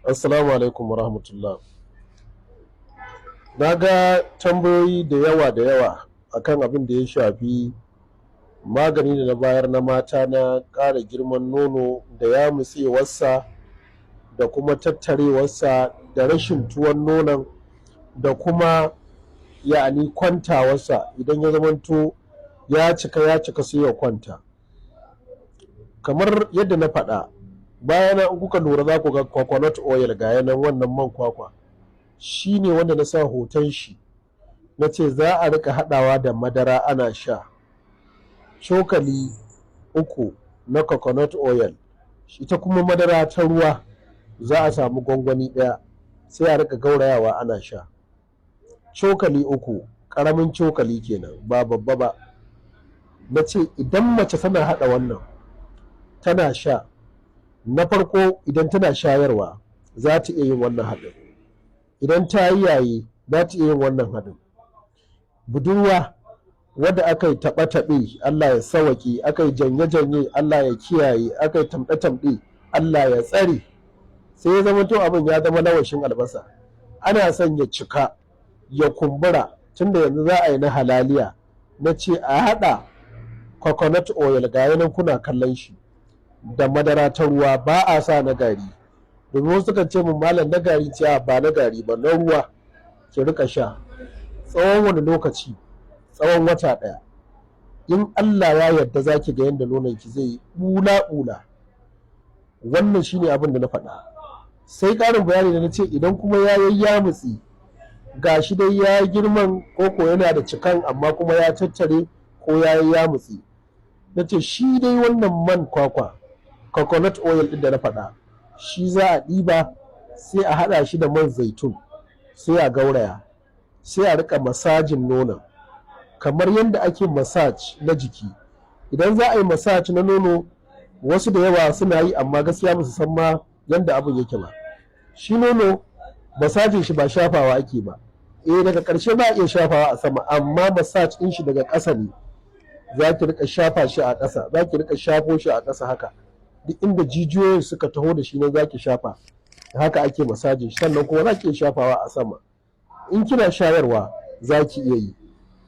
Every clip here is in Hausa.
Assalamu alaikum warahmatullah. Na ga tambayoyi da yawa akan abin da ya shafi magani da na bayar na mata na ƙara girman nono da yamutsewarsa da kuma tattarewarsa da rashin tuwon nonon da kuma ya'ani kwantawarsa idan ya zamanto ya cika sai ya kwanta. Kamar yadda na faɗa, bayana in kuka lura za ku ga coconut oil ga yanan wannan man kwakwa shi ne wanda na sa hoton shi na ce za a rika haɗawa da madara ana sha. Cokali 3 na coconut oil, ita kuma madara ta ruwa za a samu gwangwani 1 sai a rika gaurayawa ana sha. Cokali 3, ƙaramin cokali kenan ba babba ba. Na ce idan mace tana haɗa wannan tana sha, na farko idan tana shayarwa za ta iya yin wannan haɗin, idan ta yi yaye za ta iya yin wannan haɗin, budurwa wadda aka yi taɓe-taɓe Allah ya sawaƙe, aka yi janye-janye Allah ya kiyaye, aka yi tamɗe-tamɗe Allah ya tsare, sai ya zama to abin ya zama lawashin albasa, ana son ya cika ya kumbura tunda yanzu za a yi na halaliya. Na ce a haɗa coconut oil ga yanan kuna kallon shi da madara ta ruwa, ba a sa na gari, domin wasu sukan ce min malam na gari, ce ba na gari ba, na ruwa ki rika sha. Tsawon wani lokaci? Tsawon wata 1. In Allah ya yarda za ki ga yadda nonon ki zai yi ɓula-ɓula. Wannan shine abin da na faɗa. Sai ƙarin bayani da na ce idan kuma ya yi yamutsi, ga shi dai ya yi girman koko yana da cikan amma kuma ya tattare ko ya yi yamutsi. Na ce shi dai wannan man kwakwa coconut oil ɗin da na faɗa shi za a ɗiba sai a haɗa shi da man zaitun sai a gauraya sai a rika masajin nonon kamar yadda ake massage na jiki. Idan za a yi massage na nono wasu da yawa suna yi amma gaskiya ba su san ma yadda abin yake ba. Shi nono masajin shi ba shafawa ake ba, daga ƙarshe ba a iya shafawa a sama, amma massage ɗin shi daga ƙasa ne. Za ki rika shafa shi a ƙasa, za ki rika shafo shi a ƙasa haka, duk inda jijiyoyin suka taho da shi ne za ki shafa, haka ake masajin. Sannan kuma za ki iya shafawa a sama. In kina shayarwa za ki iya yi,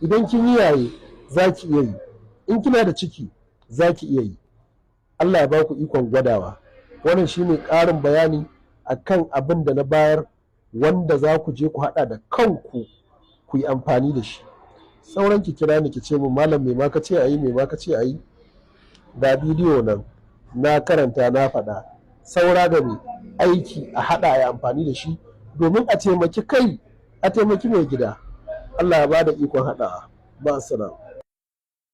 idan kin yi yaye za ki iya yi, in kina da ciki za ki iya yi. Allah ya ba ku ikon gwadawa. Wannan shine ƙarin bayani akan abin da na bayar, wanda za ku je ku haɗa da kanku ku yi amfani da shi. Sauran ki kira ni ki ce min malam me ma ka ce a yi, me ma ka ce a yi. Da bidiyo nan na karanta na faɗa, saura da mai aiki a haɗa a yi amfani da shi domin a taimaki kai, a taimaki mai gida. Allah ya ba da ikon haɗawa. Ba salam.